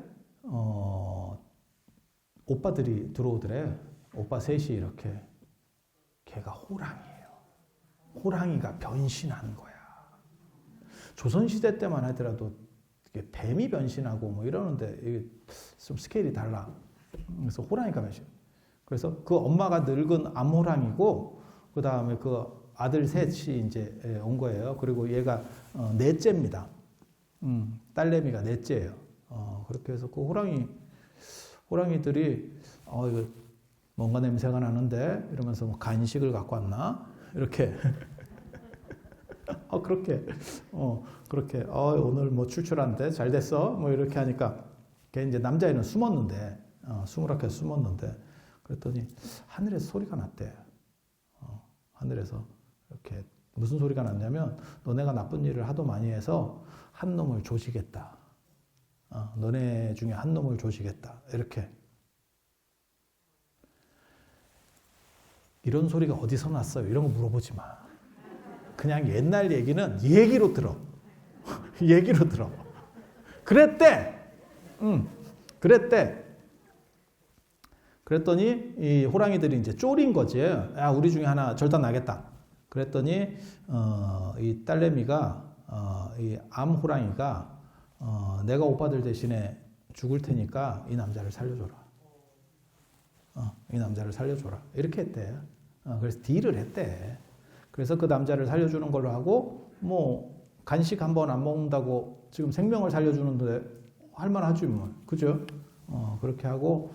오빠들이 들어오더래. 오빠 셋이 이렇게. 걔가 호랑이에요. 호랑이가 변신한 거야. 조선시대 때만 하더라도 이게 뱀이 변신하고 뭐 이러는데 이게 좀 스케일이 달라. 그래서 호랑이가 변신. 그래서 그 엄마가 늙은 암호랑이고, 그 다음에 그 아들 셋이 이제 온 거예요. 그리고 얘가 넷째입니다. 딸내미가 넷째예요. 그렇게 해서 그 호랑이들이 이거 뭔가 냄새가 나는데 이러면서 뭐 간식을 갖고 왔나 이렇게 그렇게 오늘 뭐 출출한데 잘 됐어 뭐 이렇게 하니까 걔 이제 남자애는 숨었는데 수무라케 숨었는데, 그랬더니 하늘에서 소리가 났대. 하늘에서 이렇게 무슨 소리가 났냐면, 너네가 나쁜 일을 하도 많이 해서 한 놈을 조지겠다. 너네 중에 한 놈을 조지겠다. 이렇게. 이런 소리가 어디서 났어요? 이런 거 물어보지 마. 그냥 옛날 얘기는 얘기로 들어. 얘기로 들어. 그랬대. 그랬대. 그랬더니 이 호랑이들이 이제 쫄인 거지. 야, 우리 중에 하나 절단 나겠다. 그랬더니 이 딸내미가 이 암호랑이가 내가 오빠들 대신에 죽을 테니까 이 남자를 살려줘라. 이 남자를 살려줘라. 이렇게 했대. 그래서 딜을 했대. 그래서 그 남자를 살려주는 걸로 하고 뭐 간식 한 번 안 먹는다고 지금 생명을 살려주는데 할만하지 뭐. 그죠? 그렇게 하고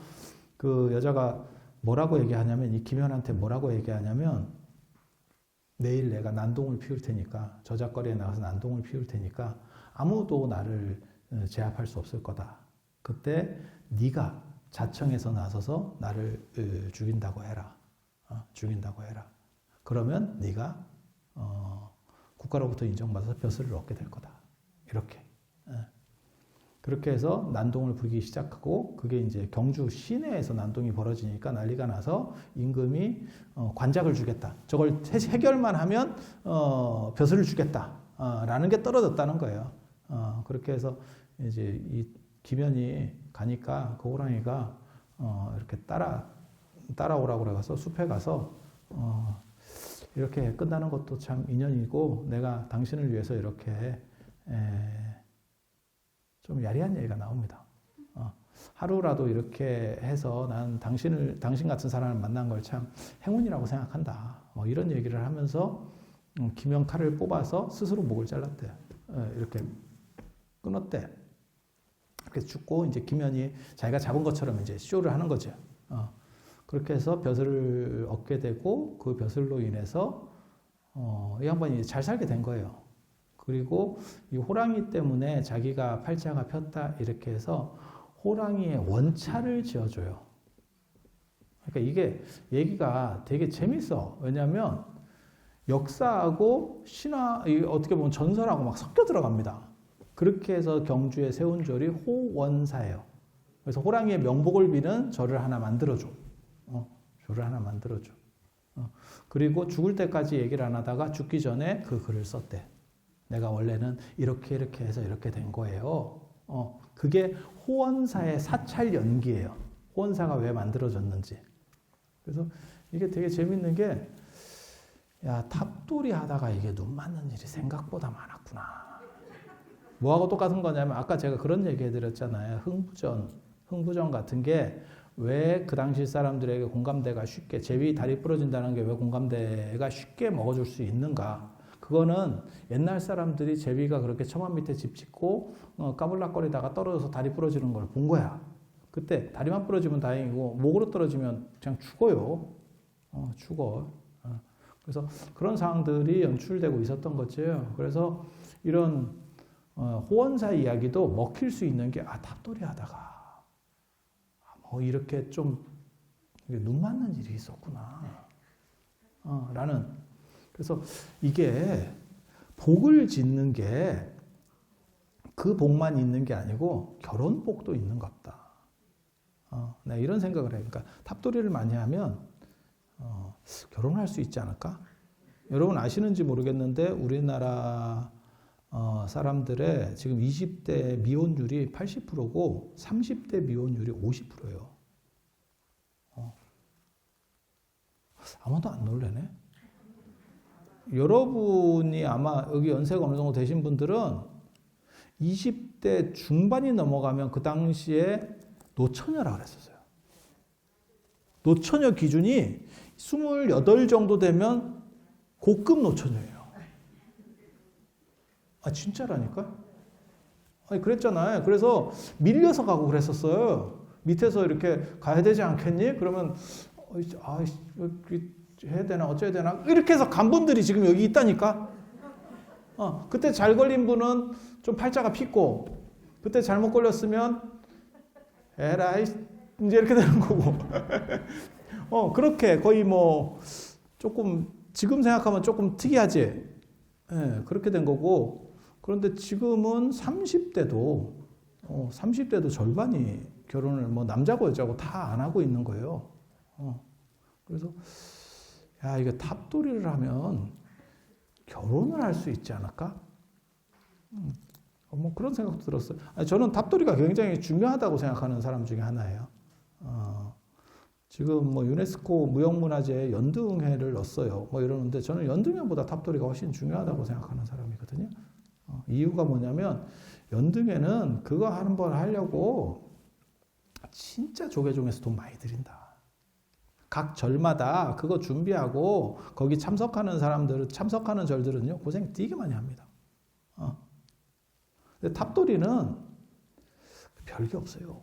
그 여자가 뭐라고 얘기하냐면 이 김현한테 뭐라고 얘기하냐면 내일 내가 난동을 피울 테니까 저작거리에 나가서 난동을 피울 테니까 아무도 나를 제압할 수 없을 거다. 그때 네가 자청해서 나서서 나를 죽인다고 해라. 죽인다고 해라. 그러면 네가 국가로부터 인정받아서 벼슬을 얻게 될 거다. 이렇게. 그렇게 해서 난동을 부리기 시작하고 그게 이제 경주 시내에서 난동이 벌어지니까 난리가 나서 임금이 관작을 주겠다. 저걸 해결만 하면 벼슬을 주겠다. 라는 게 떨어졌다는 거예요. 그렇게 해서 이제 이 김현이 가니까 그 호랑이가 이렇게 따라오라고 그래서 숲에 가서 이렇게 끝나는 것도 참 인연이고 내가 당신을 위해서 이렇게 좀 야리한 얘기가 나옵니다. 하루라도 이렇게 해서 난 당신 같은 사람을 만난 걸 참 행운이라고 생각한다. 뭐 이런 얘기를 하면서 김연 칼을 뽑아서 스스로 목을 잘랐대. 이렇게 끊었대. 이렇게 죽고 이제 김연이 자기가 잡은 것처럼 이제 쇼를 하는 거죠. 그렇게 해서 벼슬을 얻게 되고 그 벼슬로 인해서 이 양반이 잘 살게 된 거예요. 그리고 이 호랑이 때문에 자기가 팔자가 폈다 이렇게 해서 호랑이의 원차를 지어줘요. 그러니까 이게 얘기가 되게 재밌어. 왜냐하면 역사하고 신화, 어떻게 보면 전설하고 막 섞여 들어갑니다. 그렇게 해서 경주에 세운 절이 호원사예요. 그래서 호랑이의 명복을 비는 절을 하나 만들어줘. 절을 하나 만들어줘. 그리고 죽을 때까지 얘기를 안 하다가 죽기 전에 그 글을 썼대. 내가 원래는 이렇게 해서 이렇게 된 거예요. 그게 호원사의 사찰 연기예요. 호원사가 왜 만들어졌는지. 그래서 이게 되게 재밌는 게, 야, 탑돌이 하다가 이게 눈 맞는 일이 생각보다 많았구나. 뭐하고 똑같은 거냐면, 아까 제가 그런 얘기 해드렸잖아요. 흥부전 같은 게 왜 그 당시 사람들에게 공감대가 쉽게, 제비 다리 부러진다는 게 왜 공감대가 쉽게 먹어줄 수 있는가. 그거는 옛날 사람들이 제비가 그렇게 처마 밑에 집 짓고 까불락거리다가 떨어져서 다리 부러지는 걸 본 거야. 그때 다리만 부러지면 다행이고 목으로 떨어지면 그냥 죽어요. 죽어. 그래서 그런 상황들이 연출되고 있었던 거죠. 그래서 이런 호원사 이야기도 먹힐 수 있는 게 탑돌이 하다가 뭐 이렇게 좀 눈 맞는 일이 있었구나. 라는. 그래서 이게 복을 짓는 게 그 복만 있는 게 아니고 결혼복도 있는 것 같다. 네, 이런 생각을 해요. 그러니까 탑돌이를 많이 하면 결혼할 수 있지 않을까? 여러분 아시는지 모르겠는데 우리나라 사람들의 지금 20대 미혼율이 80%고 30대 미혼율이 50%예요. 아무도 안 놀래네. 여러분이 아마 여기 연세가 어느 정도 되신 분들은 20대 중반이 넘어가면 그 당시에 노처녀라 그랬었어요. 노처녀 기준이 28 정도 되면 고급 노처녀예요. 진짜라니까? 그랬잖아요. 그래서 밀려서 가고 그랬었어요. 밑에서 이렇게 가야 되지 않겠니? 그러면 해야 되나 어쩌야 되나 이렇게 해서 간 분들이 지금 여기 있다니까. 그때 잘 걸린 분은 좀 팔자가 핏고 그때 잘못 걸렸으면 에라이 이제 이렇게 되는 거고. 그렇게 거의 뭐 조금 지금 생각하면 조금 특이하지. 그렇게 된 거고. 그런데 지금은 30대도 절반이 결혼을 뭐 남자고 여자고 다 안 하고 있는 거예요. 그래서 야, 이거 탑돌이를 하면 결혼을 할 수 있지 않을까? 뭐 그런 생각도 들었어요. 아니, 저는 탑돌이가 굉장히 중요하다고 생각하는 사람 중에 하나예요. 지금 뭐 유네스코 무형문화재에 연등회를 넣었어요. 뭐 이러는데 저는 연등회보다 탑돌이가 훨씬 중요하다고 생각하는 사람이거든요. 이유가 뭐냐면 연등회는 그거 한번 하려고 진짜 조계종에서 돈 많이 들인다. 각 절마다 그거 준비하고 거기 참석하는 사람들, 참석하는 절들은요 고생 되게 많이 합니다. 근데 탑돌이는 별게 없어요.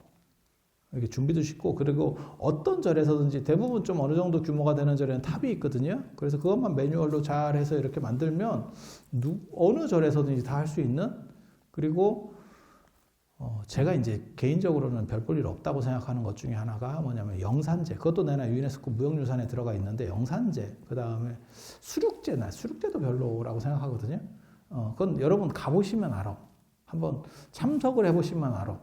이렇게 준비도 쉽고, 그리고 어떤 절에서든지 대부분 좀 어느 정도 규모가 되는 절에는 탑이 있거든요. 그래서 그것만 매뉴얼로 잘 해서 이렇게 만들면 어느 절에서든지 다 할 수 있는, 그리고 제가 이제 개인적으로는 별 볼 일 없다고 생각하는 것 중에 하나가 뭐냐면 영산제. 그것도 내나 유네스코 무형유산에 들어가 있는데 영산제, 그 다음에 수륙제도 별로라고 생각하거든요. 그건 여러분 가보시면 알아. 한번 참석을 해보시면 알아.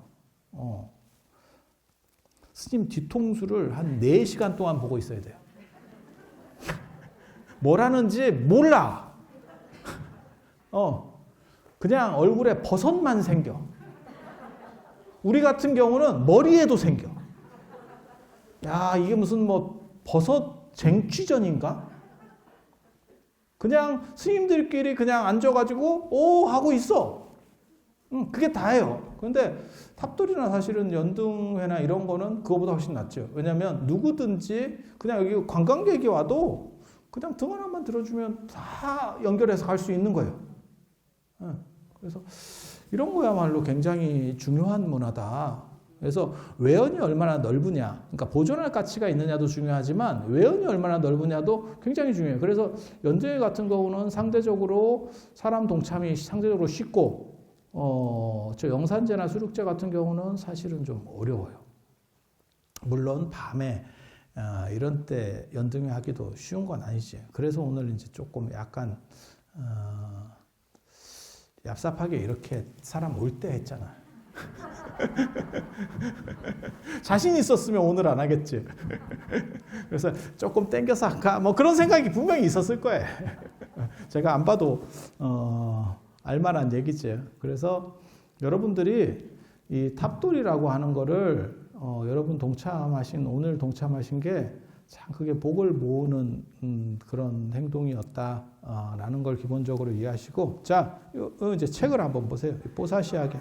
스님 뒤통수를 한 4시간 동안 보고 있어야 돼요. 뭘 하는지 몰라. 그냥 얼굴에 버섯만 생겨. 우리 같은 경우는 머리에도 생겨. 야, 이게 무슨 뭐 버섯 쟁취전인가? 그냥 스님들끼리 그냥 앉아가지고 오 하고 있어. 그게 다예요. 그런데 탑돌이나 사실은 연등회나 이런 거는 그거보다 훨씬 낫죠. 왜냐하면 누구든지 그냥 여기 관광객이 와도 그냥 등 하나만 들어주면 다 연결해서 갈 수 있는 거예요. 그래서 이런 거야말로 굉장히 중요한 문화다. 그래서 외연이 얼마나 넓으냐, 그러니까 보존할 가치가 있느냐도 중요하지만 외연이 얼마나 넓으냐도 굉장히 중요해요. 그래서 연등회 같은 경우는 상대적으로 사람 동참이 상대적으로 쉽고, 저 영산제나 수륙제 같은 경우는 사실은 좀 어려워요. 물론 밤에 이런 때 연등회 하기도 쉬운 건 아니지. 그래서 오늘 이제 조금 약간 얍삽하게 이렇게 사람 올 때 했잖아. 자신 있었으면 오늘 안 하겠지. 그래서 조금 땡겨서 할까? 뭐 그런 생각이 분명히 있었을 거예요. 제가 안 봐도 알만한 얘기죠. 그래서 여러분들이 이 탑돌이라고 하는 거를 여러분 오늘 동참하신 게 참 그게 복을 모으는 그런 행동이었다라는 걸 기본적으로 이해하시고, 자, 이제 책을 한번 보세요. 뽀사시하게.